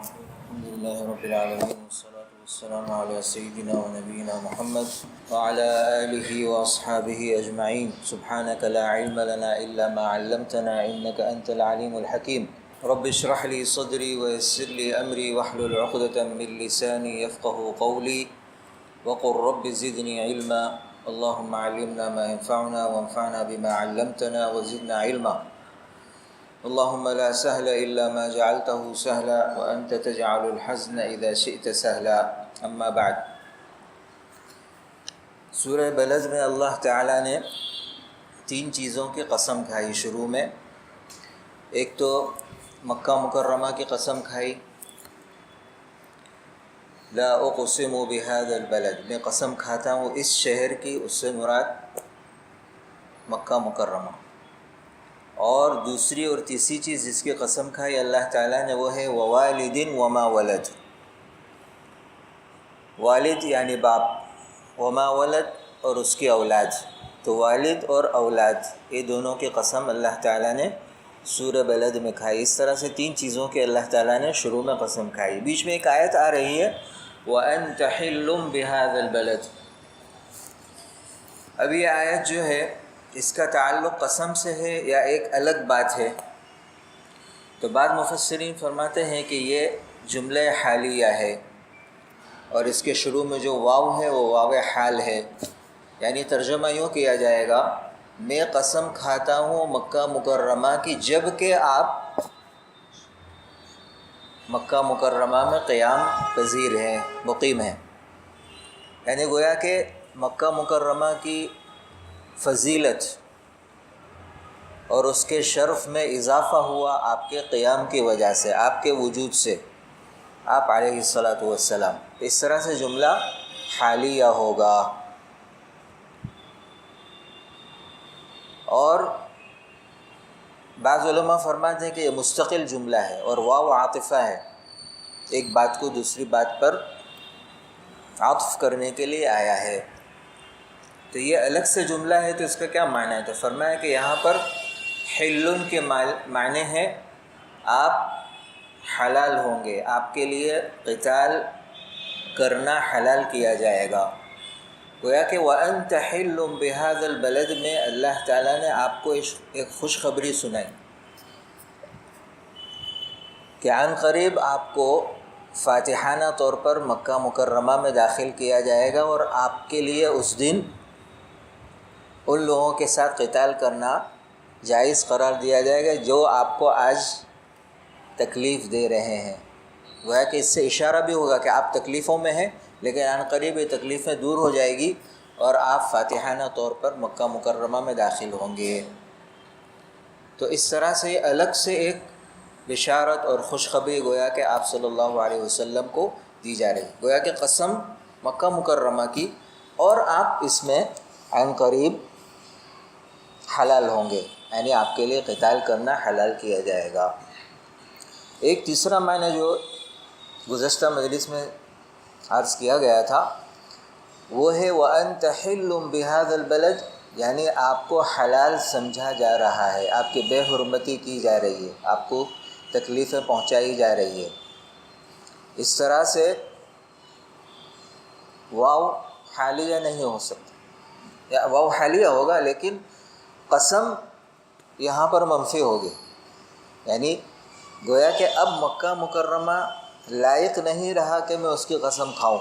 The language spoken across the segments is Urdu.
الحمد لله رب العالمين والصلاة والسلام على سيدنا ونبينا محمد وعلى آله وأصحابه أجمعين. سبحانك لا علم لنا إلا ما علمتنا إنك أنت العليم الحكيم. رب اشرح لي صدري ويسر لي أمري واحلل عقدة من لساني يفقه قولي وقل رب زدني علما. اللهم علمنا ما ينفعنا وانفعنا بما علمتنا وزدنا علما. اللهم لا سهل إلا ما جعلته سهلا وأنت تجعل الحزن إذا شئت سهلا. اما بعد. سورہ بلد میں اللہ تعالیٰ نے 3 چیزوں کی قسم کھائی شروع میں. ایک تو مکہ مکرمہ کی قسم کھائی، لا اقسم بهذا البلد، میں قسم کھاتا ہوں اس شہر کی، اس سے مراد مکہ مکرمہ. اور دوسری اور تیسری چیز جس کی قسم کھائی اللہ تعالیٰ نے وہ ہے ووالد وما ولد. والد یعنی باپ، وما ولد اور اس کی اولاد. تو والد اور اولاد یہ دونوں کی قسم اللہ تعالیٰ نے سورہ بلد میں کھائی. اس طرح سے 3 چیزوں کے اللہ تعالیٰ نے شروع میں قسم کھائی. بیچ میں ایک آیت آ رہی ہے وَأَنْتَ حِلٌّ بِهَذَا الْبَلَدِ. اب یہ آیت جو ہے اس کا تعلق قسم سے ہے یا ایک الگ بات ہے؟ تو بعض مفسرین فرماتے ہیں کہ یہ جملہ حالیہ ہے اور اس کے شروع میں جو واو ہے وہ واو حال ہے. یعنی ترجمہ یوں کیا جائے گا، میں قسم کھاتا ہوں مکہ مکرمہ کی جب کہ آپ مکہ مکرمہ میں قیام پذیر ہیں، مقیم ہیں. یعنی گویا کہ مکہ مکرمہ کی فضیلت اور اس کے شرف میں اضافہ ہوا آپ کے قیام کی وجہ سے، آپ کے وجود سے، آپ علیہ الصلاۃ والسلام. اس طرح سے جملہ حالیہ ہوگا. اور بعض علماء فرماتے ہیں کہ یہ مستقل جملہ ہے اور واو عاطفہ ہے، ایک بات کو دوسری بات پر عطف کرنے کے لیے آیا ہے. تو یہ الگ سے جملہ ہے تو اس کا کیا معنی ہے؟ تو فرمایا کہ یہاں پر حلٌ کے معنی ہے آپ حلال ہوں گے، آپ کے لیے قتال کرنا حلال کیا جائے گا. گویا کہ وَأَنْتَ حِلٌّ بِهَذَا الْبَلَدِ میں اللہ تعالیٰ نے آپ کو ایک خوشخبری سنائی کہ عن قریب آپ کو فاتحانہ طور پر مکہ مکرمہ میں داخل کیا جائے گا اور آپ کے لیے اس دن ان لوگوں کے ساتھ قتال کرنا جائز قرار دیا جائے گا جو آپ کو آج تکلیف دے رہے ہیں. گویا کہ اس سے اشارہ بھی ہوگا کہ آپ تکلیفوں میں ہیں، لیکن عن قریب یہ تکلیفیں دور ہو جائے گی اور آپ فاتحانہ طور پر مکہ مکرمہ میں داخل ہوں گے. تو اس طرح سے الگ سے ایک بشارت اور خوشخبری گویا کہ آپ صلی اللہ علیہ وسلم کو دی جا رہی. گویا کہ قسم مکہ مکرمہ کی اور آپ اس میں عن قریب حلال ہوں گے، یعنی آپ کے لیے قتال کرنا حلال کیا جائے گا. ایک تیسرا معنی جو گزشتہ مجلس میں عرض کیا گیا تھا وہ ہے وَأَنْتَ حِلٌّ بِهَذَا الْبَلَدِ، یعنی آپ کو حلال سمجھا جا رہا ہے، آپ کی بے حرمتی کی جا رہی ہے، آپ کو تکلیفیں پہنچائی جا رہی ہے. اس طرح سے واو حالیہ نہیں ہو سکتا، یا واو حالیہ ہوگا لیکن قسم یہاں پر منفی ہوگی. یعنی گویا کہ اب مکہ مکرمہ لائق نہیں رہا کہ میں اس کی قسم کھاؤں.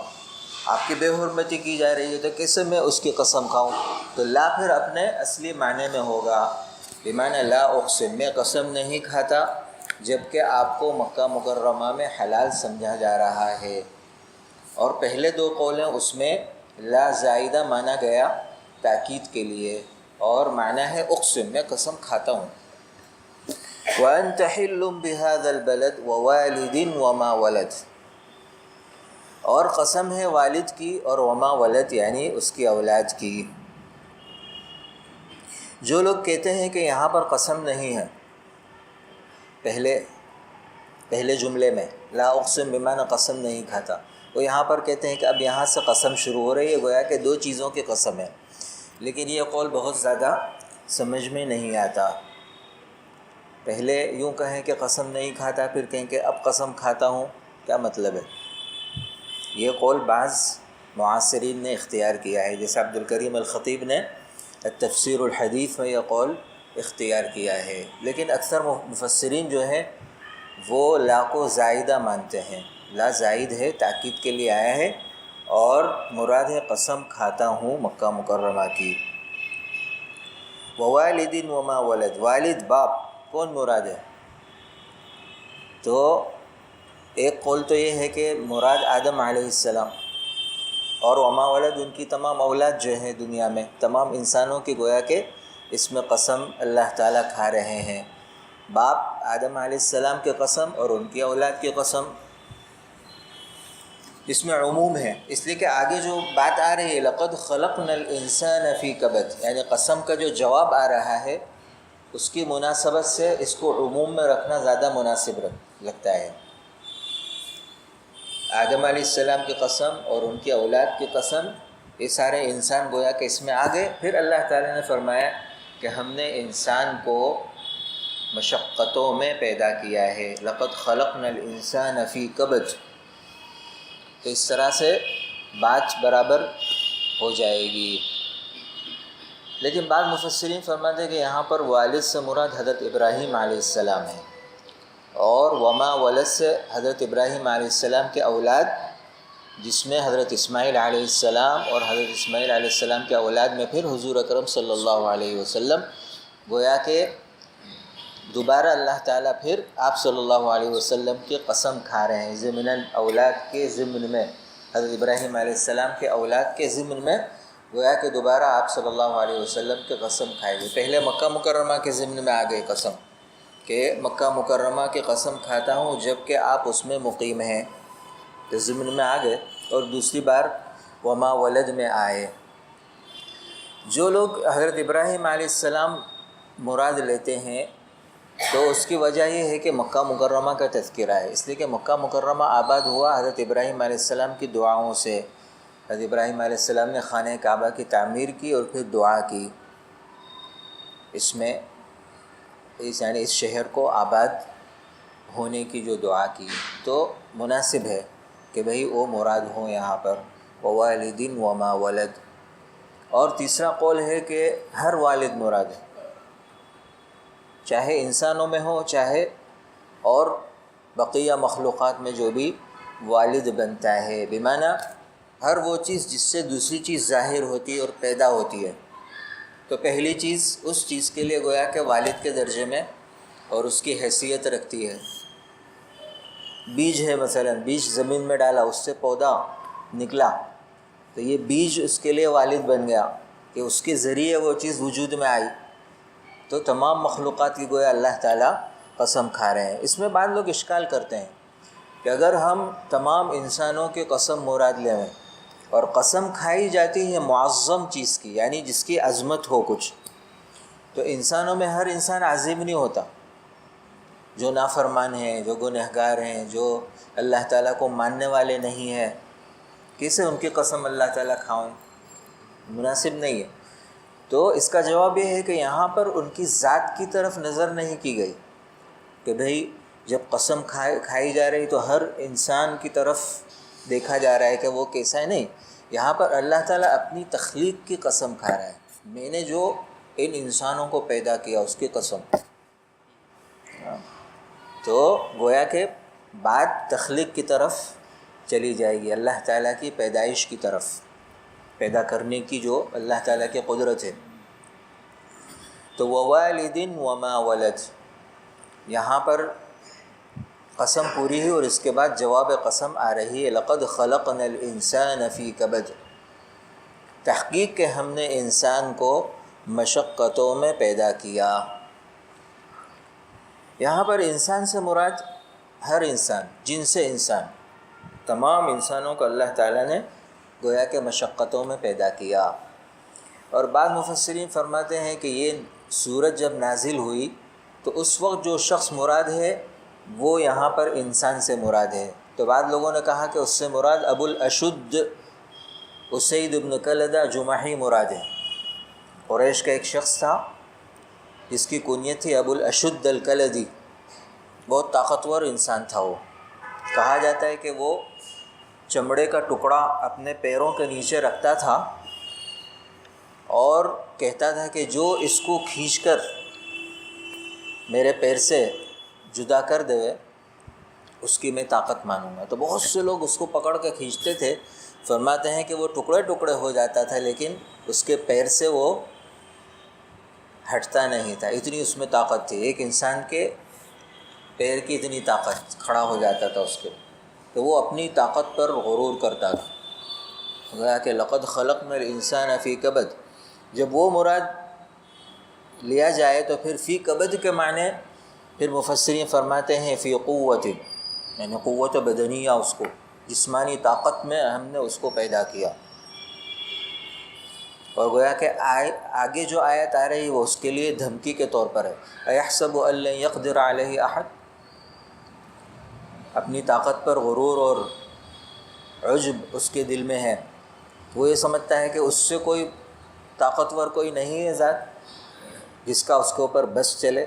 آپ کی بے حرمتی کی جا رہی ہے تو کیسے میں اس کی قسم کھاؤں؟ تو لا پھر اپنے اصلی معنی میں ہوگا، بمعنی لا اقسم، میں قسم نہیں کھاتا جبکہ آپ کو مکہ مکرمہ میں حلال سمجھا جا رہا ہے. اور پہلے 2 قولیں اس میں لا زائدہ مانا گیا تاکید کے لیے، اور معنی ہے اقسم، میں قسم کھاتا ہوں. وَأَنْتَ حِلٌّ بِهَذَا الْبَلَدِ وَوَالِدٍ وَمَا وَلَدٍ، اور قسم ہے والد کی اور وما ولد یعنی اس کی اولاد کی. جو لوگ کہتے ہیں کہ یہاں پر قسم نہیں ہے پہلے جملے میں لا اقسم بمعنی قسم نہیں کھاتا، وہ یہاں پر کہتے ہیں کہ اب یہاں سے قسم شروع ہو رہی ہے، گویا کہ 2 چیزوں کی قسم ہے. لیکن یہ قول بہت زیادہ سمجھ میں نہیں آتا. پہلے یوں کہیں کہ قسم نہیں کھاتا، پھر کہیں کہ اب قسم کھاتا ہوں، کیا مطلب ہے؟ یہ قول بعض معاصرین نے اختیار کیا ہے، جیسے عبد الکریم الخطیب نے التفسیر الحدیث میں یہ قول اختیار کیا ہے، لیکن اکثر مفسرین جو ہیں وہ لا کو زائدہ مانتے ہیں۔ لا زائد ہے، تاکید کے لیے آیا ہے، اور مراد ہے قسم کھاتا ہوں مکہ مکرمہ کی۔ ووالد وما ولد، والد باپ کون مراد ہے؟ تو ایک قول تو یہ ہے کہ مراد آدم علیہ السلام، اور وما ولد ان کی تمام اولاد جو ہیں دنیا میں، تمام انسانوں کی گویا کہ اس میں قسم اللہ تعالیٰ کھا رہے ہیں۔ باپ آدم علیہ السلام کی قسم اور ان کی اولاد کی قسم، اس میں عموم ہے، اس لیے کہ آگے جو بات آ رہی ہے لقد خلقنا الانسان فی کبد، یعنی قسم کا جو جواب آ رہا ہے اس کی مناسبت سے اس کو عموم میں رکھنا زیادہ مناسب لگتا ہے۔ آدم علیہ السلام کی قسم اور ان کی اولاد کی قسم، یہ سارے انسان گویا کہ اس میں آ گئے۔ پھر اللہ تعالیٰ نے فرمایا کہ ہم نے انسان کو مشقتوں میں پیدا کیا ہے، لقد خلقنا الانسان فی کبد، تو اس طرح سے بات برابر ہو جائے گی۔ لیکن بعض مفسرین فرماتے ہیں کہ یہاں پر والد سے مراد حضرت ابراہیم علیہ السلام ہے، اور وما ولد سے حضرت ابراہیم علیہ السلام کے اولاد، جس میں حضرت اسماعیل علیہ السلام اور حضرت اسماعیل علیہ السلام کے اولاد میں پھر حضور اکرم صلی اللہ علیہ وسلم، گویا کہ دوبارہ اللہ تعالیٰ پھر آپ صلی اللہ علیہ وسلم کی قسم کھا رہے ہیں ضمناً اولاد کے ضمن میں، حضرت ابراہیم علیہ السلام کے اولاد کے ضمن میں گویا کہ دوبارہ آپ صلی اللہ علیہ وسلم کی قسم کھائے گی۔ پہلے مکہ مکرمہ کے ضمن میں آ گئی قسم کہ مکہ مکرمہ کی قسم کھاتا ہوں جب کہ آپ اس میں مقیم ہیں، تو ضمن میں آ گئے، اور دوسری بار وما ولد میں آئے۔ جو لوگ حضرت ابراہیم علیہ السلام مراد لیتے ہیں تو اس کی وجہ یہ ہے کہ مکہ مکرمہ کا تذکرہ ہے، اس لیے کہ مکہ مکرمہ آباد ہوا حضرت ابراہیم علیہ السلام کی دعاؤں سے۔ حضرت ابراہیم علیہ السلام نے خانہ کعبہ کی تعمیر کی اور پھر دعا کی، اس میں یعنی اس شہر کو آباد ہونے کی جو دعا کی، تو مناسب ہے کہ بھئی وہ مراد ہوں یہاں پر، ووالد وما ولد۔ اور تیسرا قول ہے کہ ہر والد مراد ہے، چاہے انسانوں میں ہو چاہے اور بقیہ مخلوقات میں جو بھی والد بنتا ہے، بمعنی ہر وہ چیز جس سے دوسری چیز ظاہر ہوتی ہے اور پیدا ہوتی ہے، تو پہلی چیز اس چیز کے لیے گویا کہ والد کے درجے میں اور اس کی حیثیت رکھتی ہے۔ بیج ہے، مثلا بیج زمین میں ڈالا، اس سے پودا نکلا، تو یہ بیج اس کے لیے والد بن گیا کہ اس کے ذریعے وہ چیز وجود میں آئی۔ تو تمام مخلوقات کی گویا اللہ تعالیٰ قسم کھا رہے ہیں۔ اس میں بعض لوگ اشکال کرتے ہیں کہ اگر ہم تمام انسانوں کی قسم مراد لیں اور قسم کھائی جاتی ہے معظم چیز کی، یعنی جس کی عظمت ہو کچھ، تو انسانوں میں ہر انسان عظیم نہیں ہوتا، جو نافرمان ہیں، جو گنہگار ہیں، جو اللہ تعالیٰ کو ماننے والے نہیں ہیں، کیسے ان کی قسم اللہ تعالیٰ کھاؤں؟ مناسب نہیں ہے۔ تو اس کا جواب یہ ہے کہ یہاں پر ان کی ذات کی طرف نظر نہیں کی گئی کہ بھئی جب قسم کھائی جا رہی تو ہر انسان کی طرف دیکھا جا رہا ہے کہ وہ کیسا ہے، نہیں، یہاں پر اللہ تعالیٰ اپنی تخلیق کی قسم کھا رہا ہے، میں نے جو ان انسانوں کو پیدا کیا اس کی قسم۔ تو گویا کہ بات تخلیق کی طرف چلی جائے گی، اللہ تعالیٰ کی پیدائش کی طرف، پیدا کرنے کی جو اللہ تعالیٰ کی قدرت ہے۔ تو ووالد وما ولد، یہاں پر قسم پوری ہے اور اس کے بعد جواب قسم آ رہی ہے، لقد خلقنا الانسان فی کبد، تحقیق کہ ہم نے انسان کو مشقتوں میں پیدا کیا۔ یہاں پر انسان سے مراد ہر انسان، جنس انسان، تمام انسانوں کو اللہ تعالیٰ نے گویا کہ مشقتوں میں پیدا کیا۔ اور بعض مفسرین فرماتے ہیں کہ یہ سورت جب نازل ہوئی تو اس وقت جو شخص مراد ہے وہ یہاں پر انسان سے مراد ہے۔ تو بعض لوگوں نے کہا کہ اس سے مراد ابو الاشد اسید ابن کلدہ جمحی مراد ہے۔ قریش کا ایک شخص تھا جس کی کنیت تھی ابو الاشد الکلدی، بہت طاقتور انسان تھا وہ، کہا جاتا ہے کہ وہ چمڑے کا ٹکڑا اپنے پیروں کے نیچے رکھتا تھا اور کہتا تھا کہ جو اس کو کھینچ کر میرے پیر سے جدا کر دے اس کی میں طاقت مانوں گا. تو بہت سے لوگ اس کو پکڑ کے کھینچتے تھے. فرماتے ہیں کہ وہ ٹکڑے ٹکڑے ہو جاتا تھا لیکن اس کے پیر سے وہ ہٹتا نہیں تھا, اتنی اس میں طاقت تھی. ایک انسان کے پیر کی اتنی طاقت, کھڑا ہو جاتا تھا اس کے. تو وہ اپنی طاقت پر غرور کرتا تھا. گویا کہ لقد خلقنا الانسان فی کبد, جب وہ مراد لیا جائے تو پھر فی کبد کے معنی پھر مفسرین فرماتے ہیں فی قوت, یعنی قوت بدنیہ, اس کو جسمانی طاقت میں ہم نے اس کو پیدا کیا. اور گویا کہ آگے جو آیت آ رہی وہ اس کے لیے دھمکی کے طور پر ہے. ایحسب ان لن یقدر علیہ احد, اپنی طاقت پر غرور اور عجب اس کے دل میں ہے. وہ یہ سمجھتا ہے کہ اس سے کوئی طاقتور کوئی نہیں ہے ذات جس کا اس کے اوپر بس چلے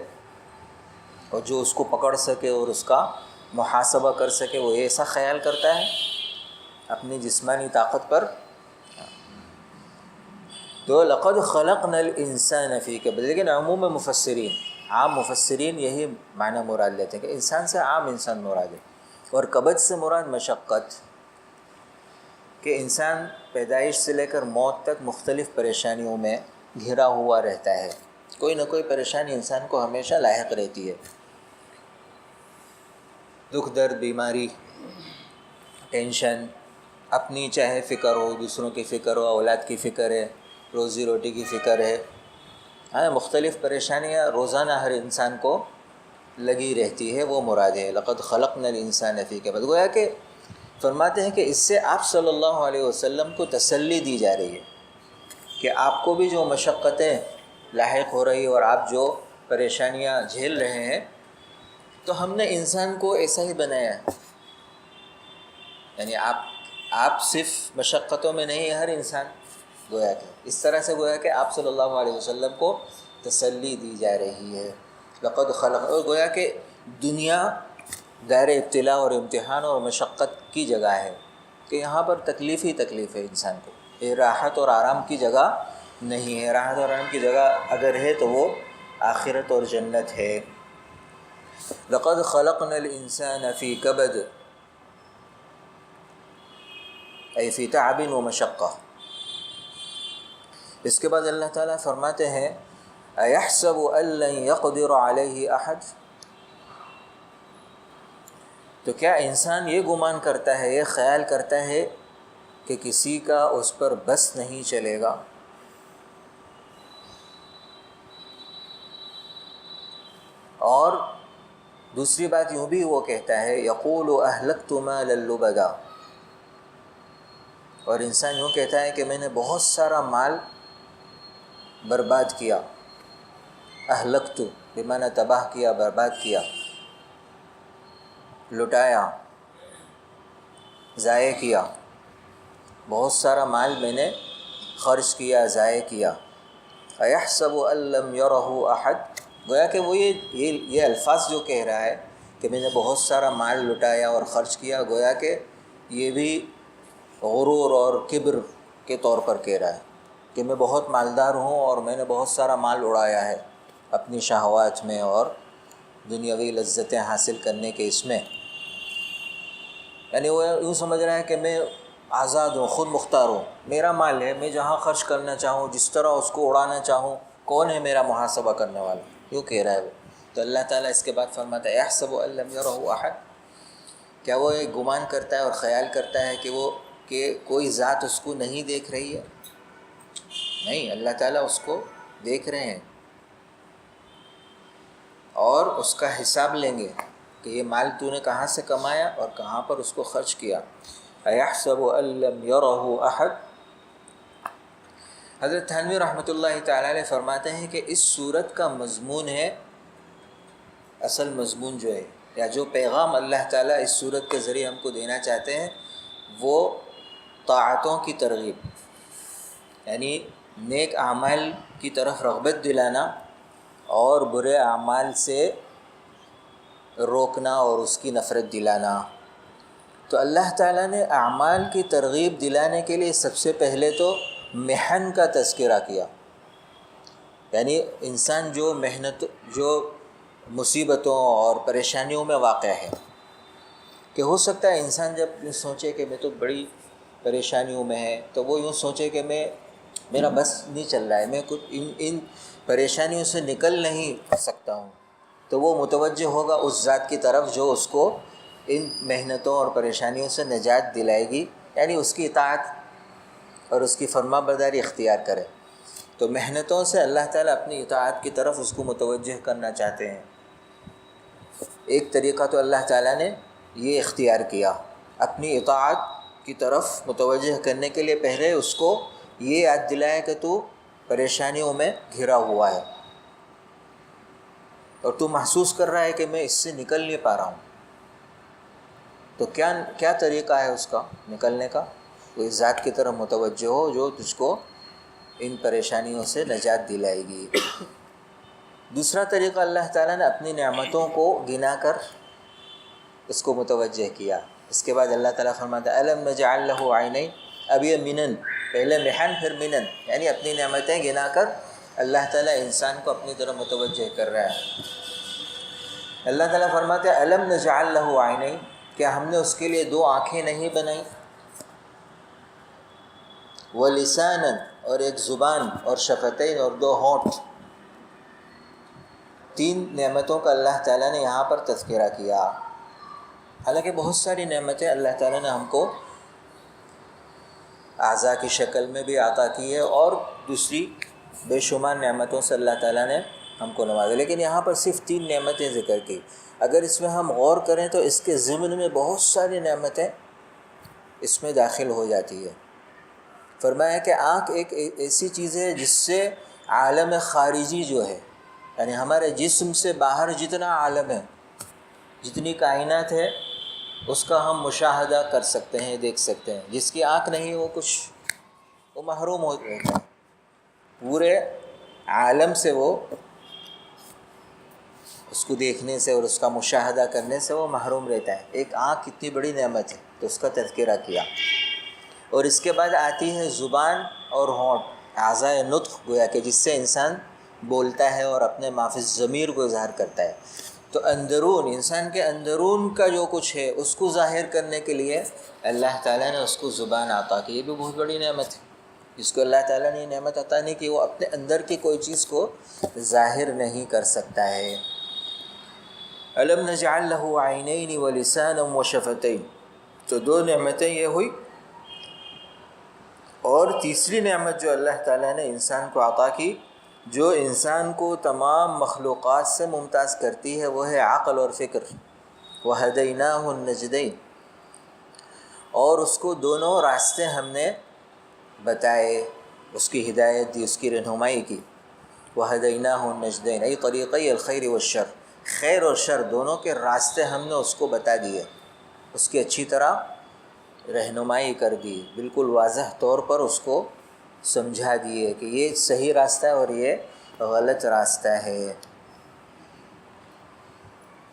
اور جو اس کو پکڑ سکے اور اس کا محاسبہ کر سکے. وہ ایسا خیال کرتا ہے اپنی جسمانی طاقت پر. تو لقد خلقنا الانسان فی کبد, لیکن عموم مفسرین, عام مفسرین یہی معنی مراد لیتے ہیں کہ انسان سے عام انسان مراد ہے. اور کبد سے مراد مشقت, کہ انسان پیدائش سے لے کر موت تک مختلف پریشانیوں میں گھرا ہوا رہتا ہے. کوئی نہ کوئی پریشانی انسان کو ہمیشہ لاحق رہتی ہے. دکھ درد, بیماری, ٹینشن, اپنی چاہے فکر ہو, دوسروں کی فکر ہو, اولاد کی فکر ہے, روزی روٹی کی فکر ہے. ہاں, مختلف پریشانیاں روزانہ ہر انسان کو لگی رہتی ہے, وہ مراد ہے لقد خلقنا الانسان فی کبد. گویا کہ فرماتے ہیں کہ اس سے آپ صلی اللہ علیہ وسلم کو تسلی دی جا رہی ہے کہ آپ کو بھی جو مشقتیں لاحق ہو رہی اور آپ جو پریشانیاں جھیل رہے ہیں تو ہم نے انسان کو ایسا ہی بنایا ہے. یعنی آپ صرف مشقتوں میں نہیں ہے, ہر انسان. گویا کہ اس طرح سے گویا کہ آپ صلی اللہ علیہ وسلم کو تسلی دی جا رہی ہے لقد خلق. اور گویا کہ دنیا دائر ابتلاء اور امتحان اور مشقت کی جگہ ہے کہ یہاں پر تکلیف ہی تکلیف ہے انسان کو. یہ راحت اور آرام کی جگہ نہیں ہے. راحت اور آرام کی جگہ اگر ہے تو وہ آخرت اور جنت ہے. لقد خلقنا الانسان فی کبد ای فی تعب و مشقہ. اس کے بعد اللہ تعالیٰ فرماتے ہیں ایحسب ان لن یقدر علیہ احد, تو کیا انسان یہ گمان کرتا ہے, یہ خیال کرتا ہے کہ کسی کا اس پر بس نہیں چلے گا. اور دوسری بات یوں بھی وہ کہتا ہے یقول اہلکت مالا لبدا, اور انسان یوں کہتا ہے کہ میں نے بہت سارا مال برباد کیا. اہلکت بمعنی تباہ کیا, برباد کیا, لٹایا, ضائع کیا. بہت سارا مال میں نے خرچ کیا, ضائع کیا. ایحسب ان لم یرہ احد, گویا کہ وہ یہ الفاظ جو کہہ رہا ہے کہ میں نے بہت سارا مال لٹایا اور خرچ کیا, گویا کہ یہ بھی غرور اور کبر کے طور پر کہہ رہا ہے کہ میں بہت مالدار ہوں اور میں نے بہت سارا مال اڑایا ہے اپنی شہوات میں اور دنیاوی لذتیں حاصل کرنے کے اس میں. یعنی وہ یوں سمجھ رہا ہے کہ میں آزاد ہوں, خود مختار ہوں, میرا مال ہے, میں جہاں خرچ کرنا چاہوں, جس طرح اس کو اڑانا چاہوں, کون ہے میرا محاسبہ کرنے والا, یوں کہہ رہا ہے وہ. تو اللہ تعالیٰ اس کے بعد فرماتا ہے یحسب ان لم یرہ احد, کیا وہ ایک گمان کرتا ہے اور خیال کرتا ہے کہ کوئی ذات اس کو نہیں دیکھ رہی ہے. نہیں, اللہ تعالیٰ اس کو دیکھ رہے ہیں اور اس کا حساب لیں گے کہ یہ مال تو نے کہاں سے کمایا اور کہاں پر اس کو خرچ کیا. ایحسب ان لم یرہ احد. حضرت تھانوی رحمۃ اللہ تعالیٰ علیہ فرماتے ہیں کہ اس صورت کا مضمون ہے, اصل مضمون جو ہے یا جو پیغام اللہ تعالیٰ اس صورت کے ذریعے ہم کو دینا چاہتے ہیں وہ طاعتوں کی ترغیب, یعنی نیک اعمال کی طرف رغبت دلانا اور برے اعمال سے روکنا اور اس کی نفرت دلانا. تو اللہ تعالیٰ نے اعمال کی ترغیب دلانے کے لیے سب سے پہلے تو محن کا تذکرہ کیا، یعنی انسان جو مصیبتوں اور پریشانیوں میں واقع ہے، کہ ہو سکتا ہے انسان جب یوں سوچے کہ میں تو بڑی پریشانیوں میں ہے، تو وہ یوں سوچے کہ میرا بس نہیں چل رہا ہے، میں کچھ ان پریشانیوں سے نکل نہیں سکتا ہوں، تو وہ متوجہ ہوگا اس ذات کی طرف جو اس کو ان محنتوں اور پریشانیوں سے نجات دلائے گی، یعنی اس کی اطاعت اور اس کی فرما برداری اختیار کرے۔ تو محنتوں سے اللہ تعالیٰ اپنی اطاعت کی طرف اس کو متوجہ کرنا چاہتے ہیں۔ ایک طریقہ تو اللہ تعالیٰ نے یہ اختیار کیا، اپنی اطاعت کی طرف متوجہ کرنے کے لیے پہلے اس کو یہ یاد دلایا کہ تو پریشانیوں میں گھرا ہوا ہے اور تو محسوس کر رہا ہے کہ میں اس سے نکل نہیں پا رہا ہوں، تو کیا طریقہ ہے اس کا نکلنے کا؟ تو اس ذات کی طرف متوجہ ہو جو تجھ کو ان پریشانیوں سے نجات دلائے گی۔ دوسرا طریقہ اللہ تعالیٰ نے اپنی نعمتوں کو گنا کر اس کو متوجہ کیا۔ اس کے بعد اللہ تعالیٰ فرماتا ہے الم نجعل لہ عینین، اب یہ منن، پہلے محن پھر منن، یعنی اپنی نعمتیں گنا کر اللہ تعالیٰ انسان کو اپنی طرف متوجہ کر رہا ہے۔ اللہ تعالیٰ فرماتے ہیں الم نجعل لہ عینین، کیا ہم نے اس کے لیے دو آنکھیں نہیں بنائیں، ولسانا، اور ایک زبان، اور شفتین، اور دو ہونٹ۔ تین نعمتوں کا اللہ تعالیٰ نے یہاں پر تذکرہ کیا۔ حالانکہ بہت ساری نعمتیں اللہ تعالیٰ نے ہم کو اعضاء کی شکل میں بھی عطا کی ہے، اور دوسری بے شمار نعمتوں سے اللہ تعالیٰ نے ہم کو نوازا، لیکن یہاں پر صرف تین نعمتیں ذکر کی۔ اگر اس میں ہم غور کریں تو اس کے ضمن میں بہت ساری نعمتیں اس میں داخل ہو جاتی ہے۔ فرمایا کہ آنکھ ایک ایسی چیز ہے جس سے عالم خارجی جو ہے، یعنی ہمارے جسم سے باہر جتنا عالم ہے، جتنی کائنات ہے، اس کا ہم مشاہدہ کر سکتے ہیں، دیکھ سکتے ہیں۔ جس کی آنکھ نہیں وہ محروم ہو رہتا ہے، پورے عالم سے وہ اس کو دیکھنے سے اور اس کا مشاہدہ کرنے سے وہ محروم رہتا ہے۔ ایک آنکھ کتنی بڑی نعمت ہے، تو اس کا تذکرہ کیا۔ اور اس کے بعد آتی ہے زبان اور ہونٹ، اعضائے نطق، گویا کہ جس سے انسان بولتا ہے اور اپنے ما فی الضمیر کو اظہار کرتا ہے۔ تو اندرون، انسان کے اندرون کا جو کچھ ہے اس کو ظاہر کرنے کے لیے اللہ تعالیٰ نے اس کو زبان عطا کی۔ یہ بھی بہت بڑی نعمت ہے، جس کو اللہ تعالیٰ نے یہ نعمت عطا نہیں کی، وہ اپنے اندر کی کوئی چیز کو ظاہر نہیں کر سکتا ہے۔ الم نجعل لہ عینین ولسانا وشفتین، تو دو نعمتیں یہ ہوئی۔ اور تیسری نعمت جو اللہ تعالیٰ نے انسان کو عطا کی، جو انسان کو تمام مخلوقات سے ممتاز کرتی ہے، وہ ہے عقل اور فکر۔ وَهَدَيْنَاهُ النَّجْدَيْنِ، اور اس کو دونوں راستے ہم نے بتائے، اس کی ہدایت دی، اس کی رہنمائی کی۔ وَهَدَيْنَاهُ النَّجْدَيْنِ أي طریقی الخیر والشر، خیر اور شر دونوں کے راستے ہم نے اس کو بتا دیے، اس کی اچھی طرح رہنمائی کر دی، بالکل واضح طور پر اس کو سمجھا دیے کہ یہ صحیح راستہ ہے اور یہ غلط راستہ ہے۔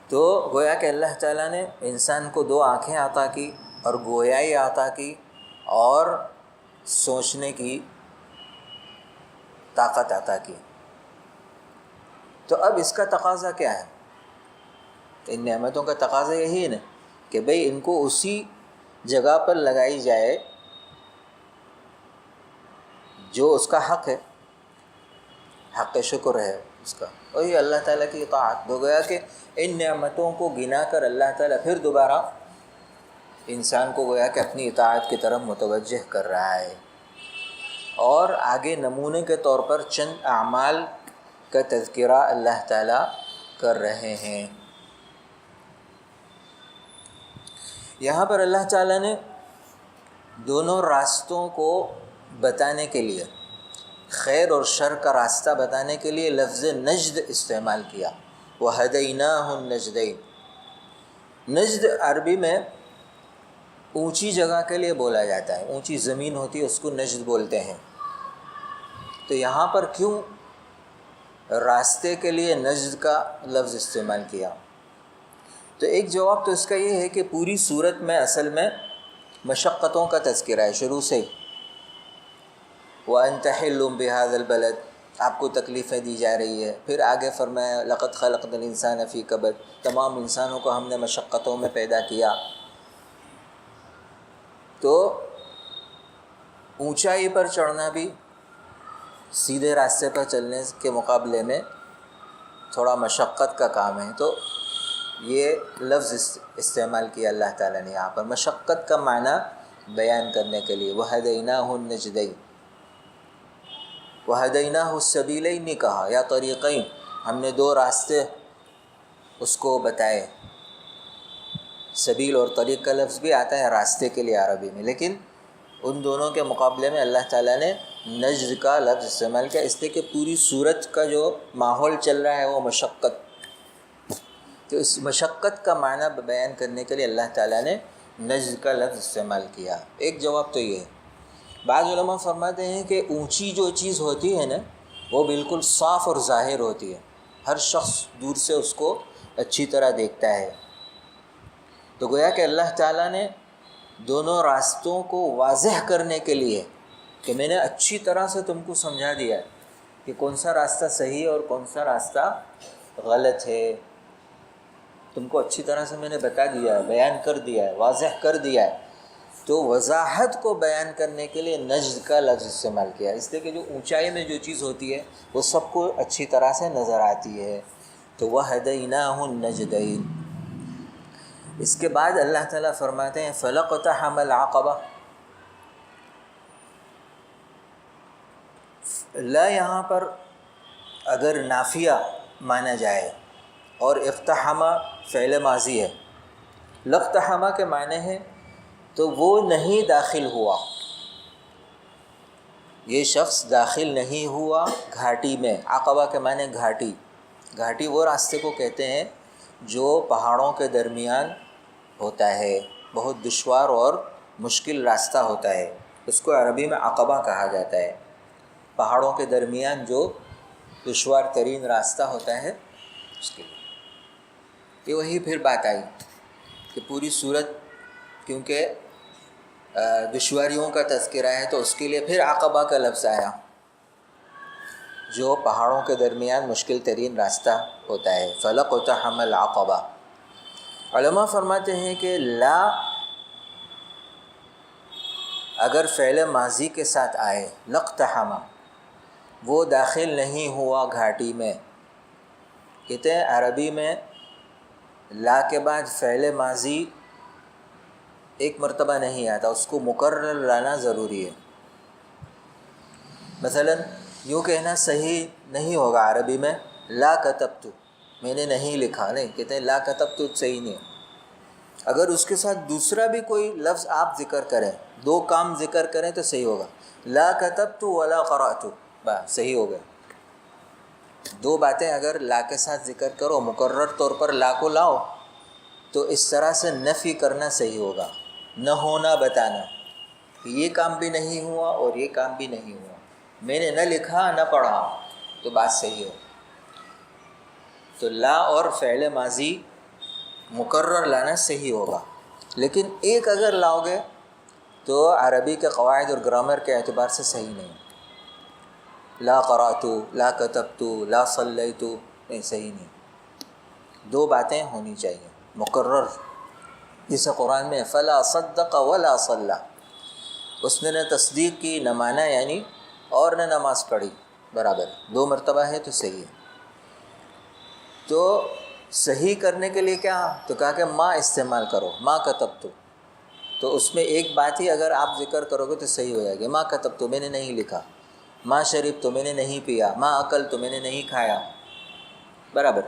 تو گویا کہ اللہ تعالیٰ نے انسان کو دو آنکھیں عطا کی، اور گویائی عطا کی، اور سوچنے کی طاقت عطا کی۔ تو اب اس کا تقاضا کیا ہے؟ ان نعمتوں کا تقاضا یہی ہے نا کہ بھئی ان کو اسی جگہ پر لگائی جائے جو اس کا حق ہے، حق شکر ہے اس کا، وہی اللہ تعالیٰ کی اطاعت۔ ہو گیا کہ ان نعمتوں کو گنا کر اللہ تعالیٰ پھر دوبارہ انسان کو گویا کہ اپنی اطاعت کی طرف متوجہ کر رہا ہے، اور آگے نمونے کے طور پر چند اعمال کا تذکرہ اللہ تعالیٰ کر رہے ہیں۔ یہاں پر اللہ تعالیٰ نے دونوں راستوں کو بتانے کے لیے، خیر اور شر کا راستہ بتانے کے لیے لفظ نجد استعمال کیا۔ وَهَدَيْنَاهُ النَّجْدَيْنِ، نجد عربی میں اونچی جگہ کے لیے بولا جاتا ہے، اونچی زمین ہوتی ہے اس کو نجد بولتے ہیں۔ تو یہاں پر کیوں راستے کے لیے نجد کا لفظ استعمال کیا؟ تو ایک جواب تو اس کا یہ ہے کہ پوری صورت میں اصل میں مشقتوں کا تذکرہ ہے شروع سے ہی. وَأَنْتَ حِلٌّ بِهَذَا الْبَلَدِ، آپ کو تکلیفیں دی جا رہی ہے. پھر آگے فرمایا لَقَدْ خَلَقْنَا الْإِنسَانَ فِي كَبَدٍ، تمام انسانوں کو ہم نے مشقتوں میں پیدا کیا. تو اونچائی پر چڑھنا بھی سیدھے راستے پر چلنے کے مقابلے میں تھوڑا مشقت کا کام ہے. تو یہ لفظ استعمال کیا اللہ تعالیٰ نے یہاں پر مشقت کا معنی بیان کرنے کے لیے. وَهَدَيْنَاهُ النَّجْدَيْنِ، وَهَدَيْنَاهُ السَّبِيلَيْنِ نہیں کہا یا طریقین، ہم نے دو راستے اس کو بتائے. سبیل اور طریق کا لفظ بھی آتا ہے راستے کے لیے عربی میں، لیکن ان دونوں کے مقابلے میں اللہ تعالیٰ نے نجد کا لفظ استعمال کیا، اس لیے کہ پوری صورت کا جو ماحول چل رہا ہے وہ مشقت. تو اس مشقت کا معنی بیان کرنے کے لیے اللہ تعالیٰ نے نجد کا لفظ استعمال کیا. ایک جواب تو یہ ہے. بعض علماء فرماتے ہیں کہ اونچی جو چیز ہوتی ہے نا وہ بالکل صاف اور ظاہر ہوتی ہے، ہر شخص دور سے اس کو اچھی طرح دیکھتا ہے. تو گویا کہ اللہ تعالیٰ نے دونوں راستوں کو واضح کرنے کے لیے کہ میں نے اچھی طرح سے تم کو سمجھا دیا ہے کہ کون سا راستہ صحیح اور کون سا راستہ غلط ہے، تم کو اچھی طرح سے میں نے بتا دیا ہے، بیان کر دیا ہے، واضح کر دیا ہے. تو وضاحت کو بیان کرنے کے لیے نجد کا لفظ استعمال کیا، اس لیے کہ جو اونچائی میں جو چیز ہوتی ہے وہ سب کو اچھی طرح سے نظر آتی ہے. تو وَهَدَيْنَاهُ النَّجْدَيْنِ. اس کے بعد اللہ تعالیٰ فرماتے ہیں فَلَقْتَحَمَ الْعَقَبَةَ. لا یہاں پر اگر نافیہ مانا جائے اور اقتحم فعل ماضی ہے، لقتحم کے معنی ہے تو وہ نہیں داخل ہوا، یہ شخص داخل نہیں ہوا گھاٹی میں. عقبہ کے معنی گھاٹی. گھاٹی وہ راستے کو کہتے ہیں جو پہاڑوں کے درمیان ہوتا ہے، بہت دشوار اور مشکل راستہ ہوتا ہے، اس کو عربی میں عقبہ کہا جاتا ہے. پہاڑوں کے درمیان جو دشوار ترین راستہ ہوتا ہے اس کے لیے. یہ وہی پھر بات آئی کہ پوری صورت کیونکہ دشواریوں کا تذکرہ ہے تو اس کے لیے پھر عقبہ کا لفظ آیا جو پہاڑوں کے درمیان مشکل ترین راستہ ہوتا ہے. فَلَقْتَحَمَ الْعَقَبَةَ. علماء فرماتے ہیں کہ لا اگر فعل ماضی کے ساتھ آئے، لقتحم، وہ داخل نہیں ہوا گھاٹی میں. کہتے ہیں عربی میں لا کے بعد فعل ماضی ایک مرتبہ نہیں آتا، اس کو مکرر لانا ضروری ہے. مثلا یوں کہنا صحیح نہیں ہوگا عربی میں لا کتبت، میں نے نہیں لکھا، نہیں کہتے ہیں لا کتبت صحیح نہیں. اگر اس کے ساتھ دوسرا بھی کوئی لفظ آپ ذکر کریں، دو کام ذکر کریں تو صحیح ہوگا. لا کتبت ولا قرأت، بس صحیح ہو گیا. دو باتیں اگر لا کے ساتھ ذکر کرو، مقرر طور پر لا کو لاؤ، تو اس طرح سے نفی کرنا صحیح ہوگا. نہ ہونا بتانا کہ یہ کام بھی نہیں ہوا اور یہ کام بھی نہیں ہوا، میں نے نہ لکھا نہ پڑھا، تو بات صحیح ہو. تو لا اور فعل ماضی مکرر لانا صحیح ہوگا. لیکن ایک اگر لاؤ گے تو عربی کے قواعد اور گرامر کے اعتبار سے صحیح نہیں. لا قرأت، لا کتبت، لا صلیت، نہیں صحیح نہیں. دو باتیں ہونی چاہیے مقرر. جیسے قرآن میں فلا صدق ولا صلی، اس نے نہ تصدیق کی نہ مانا یعنی اور نہ نماز پڑھی، برابر دو مرتبہ ہے تو صحیح ہے. تو صحیح کرنے کے لیے کیا تو کہا کہ ما استعمال کرو، ما کتبت. تو اس میں ایک بات ہی اگر آپ ذکر کرو گے تو صحیح ہو جائے گی. ما کتبت میں نے نہیں لکھا، ما شربت میں نے نہیں پیا، ما اکلت میں نے نہیں کھایا، برابر.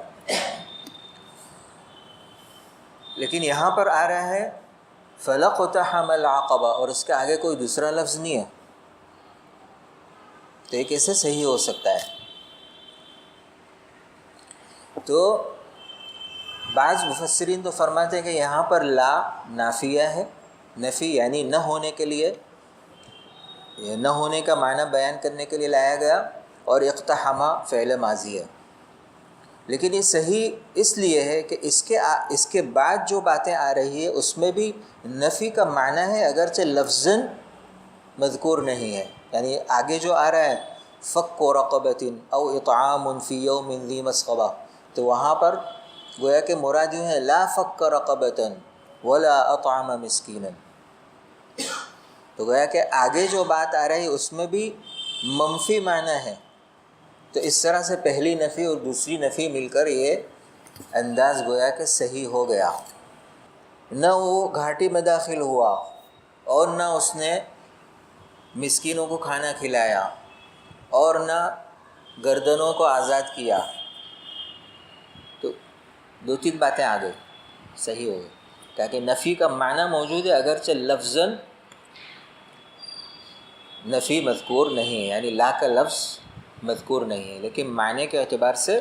لیکن یہاں پر آ رہا ہے فَلَقْتَحَمَ الْعَقَبَةَ اور اس کے آگے کوئی دوسرا لفظ نہیں ہے، تو یہ کیسے صحیح ہو سکتا ہے؟ تو بعض مفسرین تو فرماتے ہیں کہ یہاں پر لا نافیہ ہے، نفی یعنی نہ ہونے کے لیے، نہ ہونے کا معنی بیان کرنے کے لیے لایا گیا، اور اقتحم فعل ماضی ہے. لیکن یہ صحیح اس لیے ہے کہ اس کے بعد جو باتیں آ رہی ہے اس میں بھی نفی کا معنی ہے، اگرچہ لفظاً مذکور نہیں ہے. یعنی آگے جو آ رہا ہے فک رقبۃ او اطعام فی یوم ذی مسغبہ، تو وہاں پر گویا کہ مراد یوں ہے لا فک رقبۃ ولا اطعم مسکینا. تو گویا کہ آگے جو بات آ رہی ہے اس میں بھی منفی معنی ہے. تو اس طرح سے پہلی نفی اور دوسری نفی مل کر یہ انداز گویا کہ صحیح ہو گیا. نہ وہ گھاٹی میں داخل ہوا اور نہ اس نے مسکینوں کو کھانا کھلایا اور نہ گردنوں کو آزاد کیا. تو دو تین باتیں آ گئی، صحیح ہو گئی، تاکہ نفی کا معنی موجود ہے اگرچہ لفظاً نفی مذکور نہیں ہے، یعنی لا کا لفظ مذکور نہیں ہے، لیکن معنی کے اعتبار سے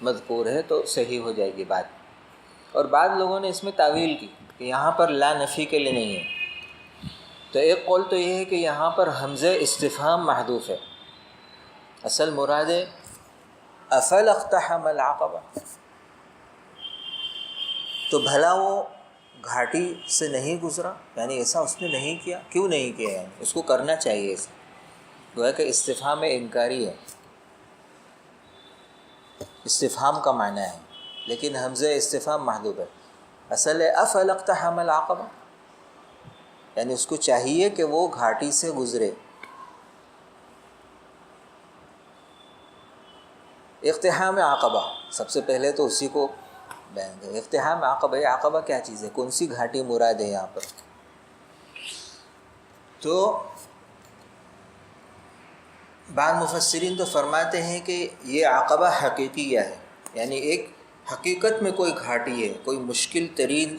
مذکور ہے، تو صحیح ہو جائے گی بات. اور بعض لوگوں نے اس میں تعویل کی کہ یہاں پر لا نفی کے لیے نہیں ہے. تو ایک قول تو یہ ہے کہ یہاں پر حمزہ استفہام محذوف ہے، اصل مراد ہے افلا اقتحم العقبہ، تو بھلا وہ گھاٹی سے نہیں گزرا، یعنی ایسا اس نے نہیں کیا. کیوں نہیں کیا؟ یعنی اس کو کرنا چاہیے. ایسا گویا کہ استفہام انکاری ہے، استفہام کا معنی ہے، لیکن حمزہ استفہام محذوف ہے. اصل ہے افلا اقتحم العقبہ، یعنی اس کو چاہیے کہ وہ گھاٹی سے گزرے. اقتحام عقبہ سب سے پہلے تو اسی کو بیان کریں. اقتحام عقبہ، عقبہ کیا چیز ہے، کون سی گھاٹی مراد ہے یہاں پر؟ تو بعض مفسرین تو فرماتے ہیں کہ یہ عقبہ حقیقیہ ہے، یعنی ایک حقیقت میں کوئی گھاٹی ہے، کوئی مشکل ترین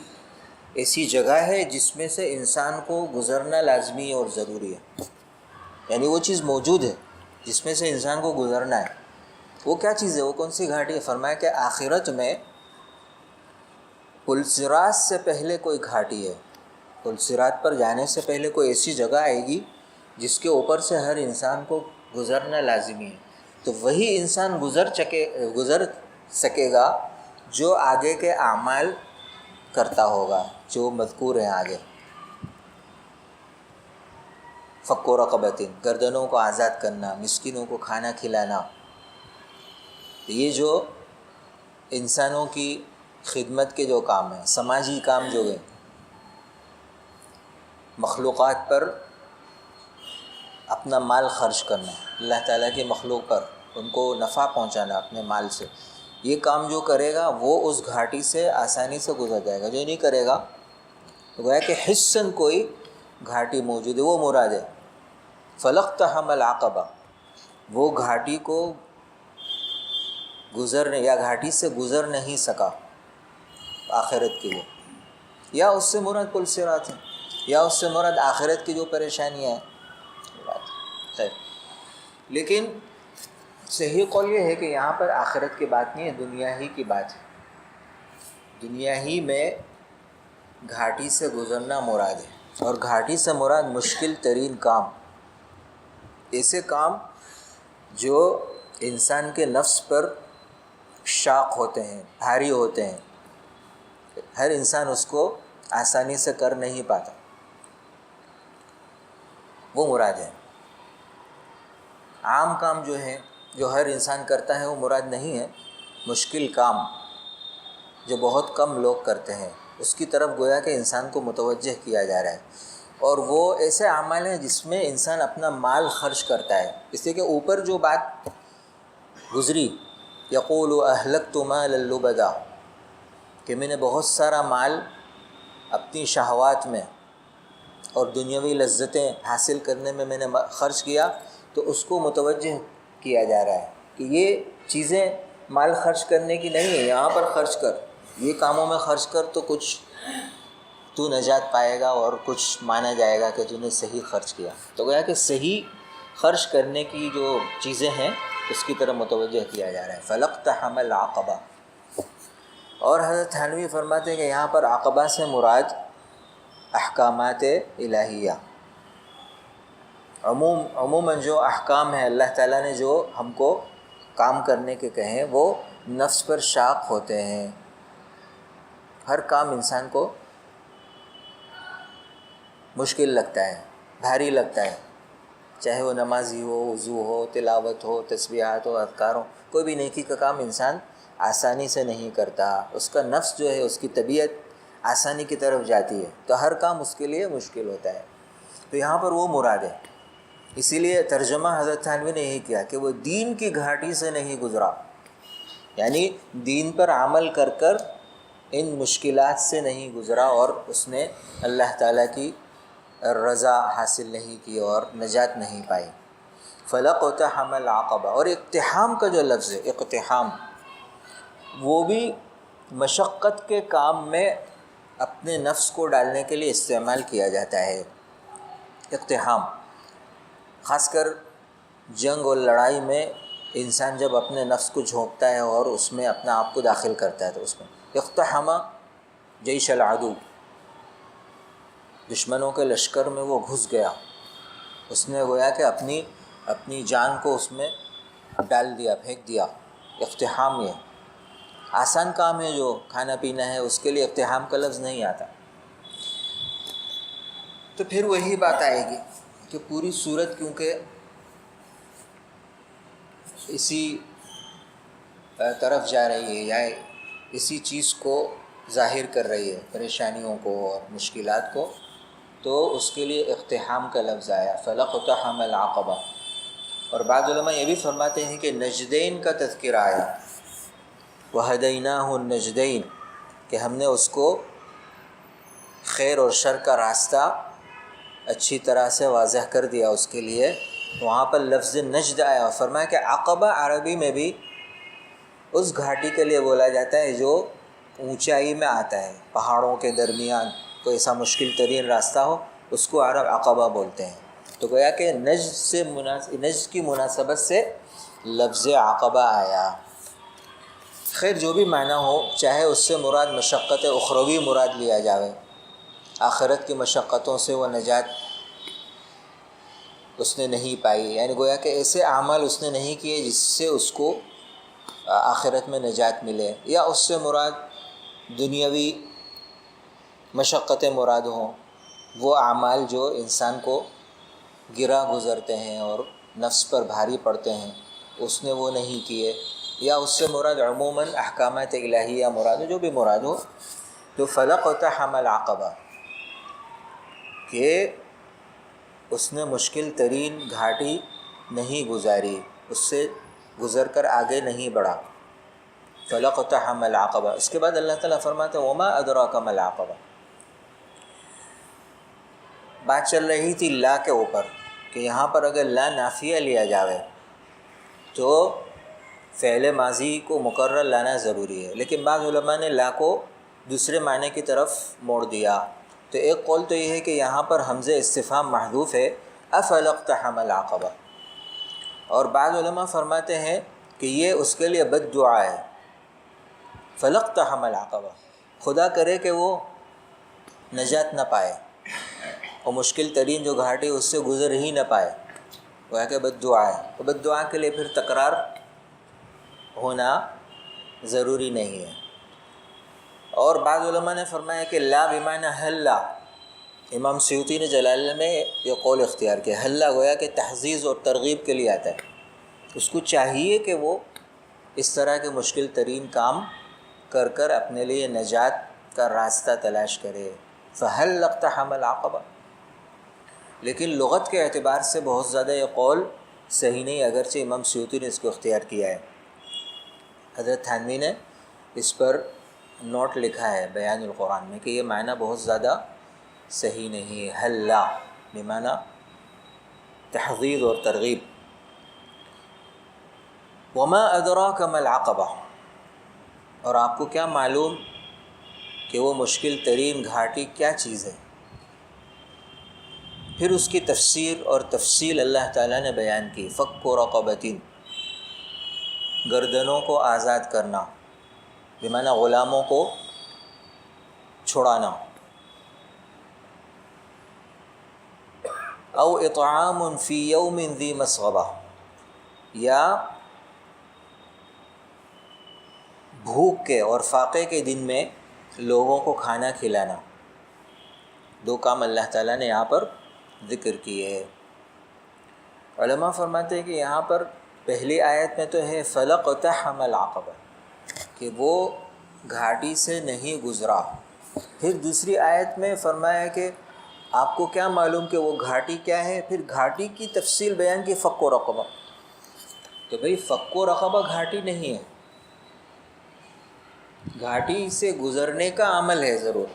ایسی جگہ ہے جس میں سے انسان کو گزرنا لازمی اور ضروری ہے. یعنی وہ چیز موجود ہے جس میں سے انسان کو گزرنا ہے. وہ کیا چیز ہے، وہ کون سی گھاٹی ہے؟ فرمایا کہ آخرت میں پل صراط سے پہلے کوئی گھاٹی ہے. پل صراط پر جانے سے پہلے کوئی ایسی جگہ آئے گی جس کے اوپر سے ہر انسان کو گزرنا لازمی ہے. تو وہی انسان گزر سکے گا جو آگے کے اعمال کرتا ہوگا جو مذکور ہیں آگے. فک رقبۃ، گردنوں کو آزاد کرنا، مسکینوں کو کھانا کھلانا، یہ جو انسانوں کی خدمت کے جو کام ہیں، سماجی کام جو ہیں، مخلوقات پر اپنا مال خرچ کرنا، اللہ تعالیٰ کی مخلوق پر ان کو نفع پہنچانا اپنے مال سے، یہ کام جو کرے گا وہ اس گھاٹی سے آسانی سے گزر جائے گا. جو نہیں کرے گا تو گویا کہ حسن کوئی گھاٹی موجود ہے، وہ مراد ہے. فلاقتحم العقبہ، وہ گھاٹی کو گزرنے یا گھاٹی سے گزر نہیں سکا آخرت کے لیے، یا اس سے مراد پل صراط ہے، یا اس سے مراد آخرت کی جو پریشانیاں ہیں. خیر، لیکن صحیح قول یہ ہے کہ یہاں پر آخرت کی بات نہیں ہے، دنیا ہی کی بات ہے. دنیا ہی میں گھاٹی سے گزرنا مراد ہے، اور گھاٹی سے مراد مشکل ترین کام، ایسے کام جو انسان کے نفس پر شاق ہوتے ہیں، بھاری ہوتے ہیں، ہر انسان اس کو آسانی سے کر نہیں پاتا، وہ مراد ہے. عام کام جو ہے جو ہر انسان کرتا ہے وہ مراد نہیں ہے. مشکل کام جو بہت کم لوگ کرتے ہیں اس کی طرف گویا کہ انسان کو متوجہ کیا جا رہا ہے. اور وہ ایسے اعمال ہیں جس میں انسان اپنا مال خرچ کرتا ہے. اس لیے کہ اوپر جو بات گزری یقول اہلکت مالا لبدا، کہ میں نے بہت سارا مال اپنی شہوات میں اور دنیاوی لذتیں حاصل کرنے میں نے خرچ کیا، تو اس کو متوجہ کیا جا رہا ہے کہ یہ چیزیں مال خرچ کرنے کی نہیں ہے، یہاں پر خرچ کر، یہ کاموں میں خرچ کر تو کچھ تو نجات پائے گا اور کچھ مانا جائے گا کہ تو نے صحیح خرچ کیا. تو گویا کہ صحیح خرچ کرنے کی جو چیزیں ہیں اس کی طرف متوجہ کیا جا رہا ہے. فلاقتحم العقبہ. اور حضرت تھانوی فرماتے ہیں کہ یہاں پر عقبہ سے مراد احکامات الہیہ، عموماً جو احکام ہیں اللہ تعالیٰ نے جو ہم کو کام کرنے کے کہیں وہ نفس پر شاق ہوتے ہیں، ہر کام انسان کو مشکل لگتا ہے، بھاری لگتا ہے، چاہے وہ نمازی ہو، وضو ہو، تلاوت ہو، تسبیحات ہو، اذکار ہو، کوئی بھی نیکی کا کام انسان آسانی سے نہیں کرتا، اس کا نفس جو ہے، اس کی طبیعت آسانی کی طرف جاتی ہے، تو ہر کام اس کے لیے مشکل ہوتا ہے۔ تو یہاں پر وہ مراد ہے، اسی لیے ترجمہ حضرت تھانوی نے یہی کیا کہ وہ دین کی گھاٹی سے نہیں گزرا، یعنی دین پر عمل کر کر ان مشکلات سے نہیں گزرا اور اس نے اللہ تعالیٰ کی رضا حاصل نہیں کی اور نجات نہیں پائی۔ فَلَقْتَحَمَ الْعَقَبَةَ، اور اقتحام کا جو لفظ ہے، اقتحام، وہ بھی مشقت کے کام میں اپنے نفس کو ڈالنے کے لیے استعمال کیا جاتا ہے۔ اقتحام خاص کر جنگ اور لڑائی میں انسان جب اپنے نفس کو جھونکتا ہے اور اس میں اپنا آپ کو داخل کرتا ہے تو اس میں اقتحم جیش العدو، دشمنوں کے لشکر میں وہ گھس گیا، اس نے گویا کہ اپنی جان کو اس میں ڈال دیا، پھینک دیا۔ اقتحام یہ آسان کام ہے، جو کھانا پینا ہے اس کے لیے اقتحام کا لفظ نہیں آتا۔ تو پھر وہی بات آئے گی کہ پوری صورت کیونکہ اسی طرف جا رہی ہے یا اسی چیز کو ظاہر کر رہی ہے، پریشانیوں کو اور مشکلات کو، تو اس کے لیے اقتحام کا لفظ آیا، فَلَقْتَحَمَ الْعَقَبَةَ۔ اور بعض علماء یہ بھی فرماتے ہیں کہ نجدین کا تذکرہ آیا، وَهَدَيْنَاهُ النَّجْدَيْنِ، کہ ہم نے اس کو خیر اور شر کا راستہ اچھی طرح سے واضح کر دیا اس کے لیے۔ وہاں پر لفظ نجد آیا اور فرمایا کہ عقبہ عربی میں بھی اس گھاٹی کے لیے بولا جاتا ہے جو اونچائی میں آتا ہے، پہاڑوں کے درمیان کوئی ایسا مشکل ترین راستہ ہو، اس کو عرب عقبہ بولتے ہیں۔ تو گویا کہ نجد کی مناسبت سے لفظ عقبہ آیا۔ خیر جو بھی معنی ہو، چاہے اس سے مراد مشقت اخروی مراد لیا جاوے، آخرت کی مشقتوں سے وہ نجات اس نے نہیں پائی، یعنی گویا کہ ایسے اعمال اس نے نہیں کیے جس سے اس کو آخرت میں نجات ملے، یا اس سے مراد دنیاوی مشقتیں مراد ہوں، وہ اعمال جو انسان کو گرا گزرتے ہیں اور نفس پر بھاری پڑتے ہیں، اس نے وہ نہیں کیے، یا اس سے مراد عموماً احکامات الہیہ مراد ہو، جو بھی مراد ہو۔ تو فَلَقْتَحَمَ الْعَقَبَةَ، کہ اس نے مشکل ترین گھاٹی نہیں گزاری، اس سے گزر کر آگے نہیں بڑھا۔ فَلَقْتَحَمَ الْعَقَبَةَ، اس کے بعد اللہ تعالیٰ فرماتے ہیں وَمَا أَدْرَاكَ مَا الْعَقَبَةُ۔ بات چل رہی تھی لا کے اوپر کہ یہاں پر اگر لا نافیہ لیا جاوے تو فعل ماضی کو مقرر لانا ضروری ہے، لیکن بعض علماء نے لا کو دوسرے معنی کی طرف موڑ دیا۔ تو ایک قول تو یہ ہے کہ یہاں پر حمزہ استفہام محذوف ہے، أَفَلَقْتَحَمَ الْعَقَبَةَ، اور بعض علماء فرماتے ہیں کہ یہ اس کے لیے بد دعا ہے، فَلَقْتَحَمَ الْعَقَبَةَ، خدا کرے کہ وہ نجات نہ پائے، اور مشکل ترین جو گھاٹی اس سے گزر ہی نہ پائے، وہ ہے کہ بد دعا ہے۔ تو بد دعا کے لیے پھر تکرار ہونا ضروری نہیں ہے۔ اور بعض علماء نے فرمایا کہ لا بمعنی حلا، امام سیوطی نے جلالہ میں یہ قول اختیار کیا، حلا گویا کہ تحزیز اور ترغیب کے لیے آتا ہے، اس کو چاہیے کہ وہ اس طرح کے مشکل ترین کام کر کر اپنے لیے نجات کا راستہ تلاش کرے۔ فَهَلْ اقْتَحَمَ الْعَقَبَةَ، لیکن لغت کے اعتبار سے بہت زیادہ یہ قول صحیح نہیں، اگرچہ امام سیوطی نے اس کو اختیار کیا ہے۔ حضرت تھانوی نے اس پر نوٹ لکھا ہے بیان القرآن میں کہ یہ معنی بہت زیادہ صحیح نہیں ہے، حلا بمعنی تحذیر اور ترغیب۔ وما ادراک ما العقبہ، اور آپ کو کیا معلوم کہ وہ مشکل ترین گھاٹی کیا چیز ہے۔ پھر اس کی تفسیر اور تفصیل اللہ تعالیٰ نے بیان کی، فک رقبۃ، گردنوں کو آزاد کرنا، بمعنی غلاموں کو چھڑانا، او اطعام فی یوم ذی مسغبہ، یا بھوک کے اور فاقے کے دن میں لوگوں کو کھانا کھلانا، 2 کام اللہ تعالیٰ نے یہاں پر ذکر کیے ہیں۔ علماء فرماتے ہیں کہ یہاں پر پہلی آیت میں تو ہے فَلَقْتَحَمَ الْعَقَبَةَ، کہ وہ گھاٹی سے نہیں گزرا۔ پھر دوسری آیت میں فرمایا کہ آپ کو کیا معلوم کہ وہ گھاٹی کیا ہے، پھر گھاٹی کی تفصیل بیان کی فک و رقبہ۔ تو بھئی فک و رقبہ گھاٹی نہیں ہے، گھاٹی سے گزرنے کا عمل ہے ضرور،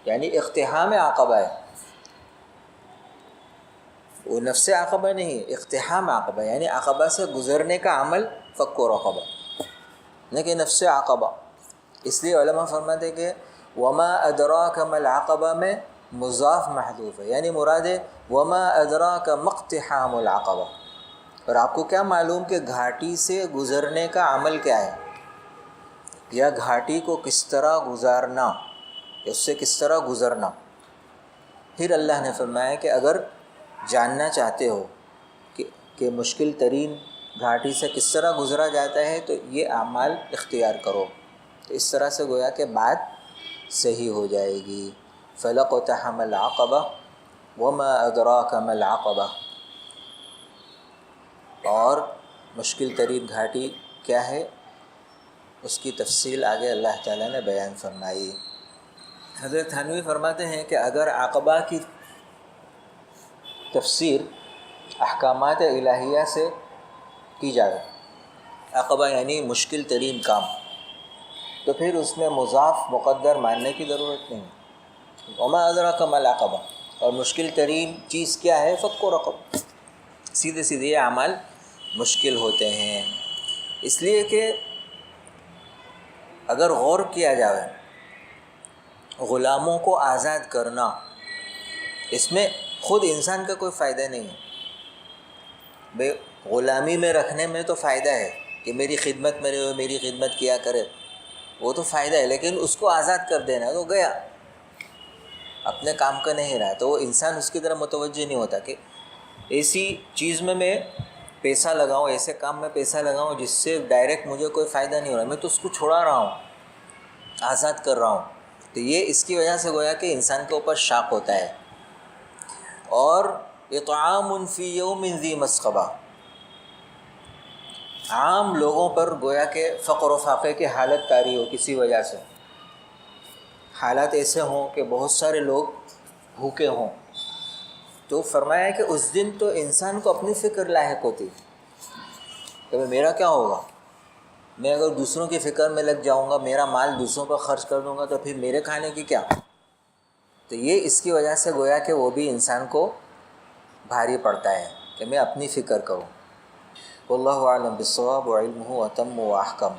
یعنی اقتحام عقبہ ہے، وہ نفس عقبہ نہیں ہے، اقتحام عقبہ یعنی عقبہ سے گزرنے کا عمل فک و رقبہ، نہ کہ نفس عقبہ۔ اس لیے علماء فرماتے ہیں کہ وما ادراک ما العقبہ میں مضاف محذوف ہے، یعنی مراد ہے وما ادراک ما اقتحام العقبہ، اور آپ کو کیا معلوم کہ گھاٹی سے گزرنے کا عمل کیا ہے، یا گھاٹی کو کس طرح گزارنا، اس سے کس طرح گزرنا۔ پھر اللہ نے فرمایا کہ اگر جاننا چاہتے ہو کہ مشکل ترین گھاٹی سے کس طرح گزرا جاتا ہے تو یہ اعمال اختیار کرو، تو اس طرح سے گویا کہ بات صحیح ہو جائے گی۔ فَلَقْتَحَمَ الْعَقَبَةَ وَمَا أَدْرَاكَ مَا الْعَقَبَةُ، اور مشکل ترین گھاٹی کیا ہے اس کی تفصیل آگے اللہ تعالیٰ نے بیان فرمائی۔ حضرت تھانوی فرماتے ہیں کہ اگر عقبہ کی تفسیر احکامات الہیہ سے کی جائے، عقبہ یعنی مشکل ترین کام، تو پھر اس میں مضاف مقدر ماننے کی ضرورت نہیں۔ وما ادراک ما العقبہ، اور مشکل ترین چیز کیا ہے، فک و رقب، سیدھے سیدھے یہ اعمال مشکل ہوتے ہیں۔ اس لیے کہ اگر غور کیا جائے غلاموں کو آزاد کرنا، اس میں خود انسان کا کوئی فائدہ نہیں ہے۔ بے غلامی میں رکھنے میں تو فائدہ ہے کہ میری خدمت میں رہے، میری خدمت کیا کرے، وہ تو فائدہ ہے، لیکن اس کو آزاد کر دینا تو گیا، اپنے کام کا نہیں رہا، تو وہ انسان اس کی طرف متوجہ نہیں ہوتا کہ ایسی چیز میں پیسہ لگاؤں، ایسے کام میں پیسہ لگاؤں جس سے ڈائریکٹ مجھے کوئی فائدہ نہیں ہو رہا، میں تو اس کو چھڑا رہا ہوں، آزاد کر رہا ہوں۔ تو یہ اس کی وجہ سے گویا کہ انسان کے اوپر شاق ہوتا ہے۔ اور اطعام فی یوم ذی مسغبہ، عام لوگوں پر گویا کہ فقر و فاقے کی حالت طاری ہو، کسی وجہ سے حالات ایسے ہوں کہ بہت سارے لوگ بھوکے ہوں، تو فرمایا کہ اس دن تو انسان کو اپنی فکر لاحق ہوتی کہ میرا کیا ہوگا، میں اگر دوسروں کی فکر میں لگ جاؤں گا، میرا مال دوسروں پر خرچ کر دوں گا تو پھر میرے کھانے کی کیا۔ تو یہ اس کی وجہ سے گویا کہ وہ بھی انسان کو بھاری پڑتا ہے کہ میں اپنی فکر کروں۔ واللہ اعلم بالصواب وعلمہ اتم واحکم۔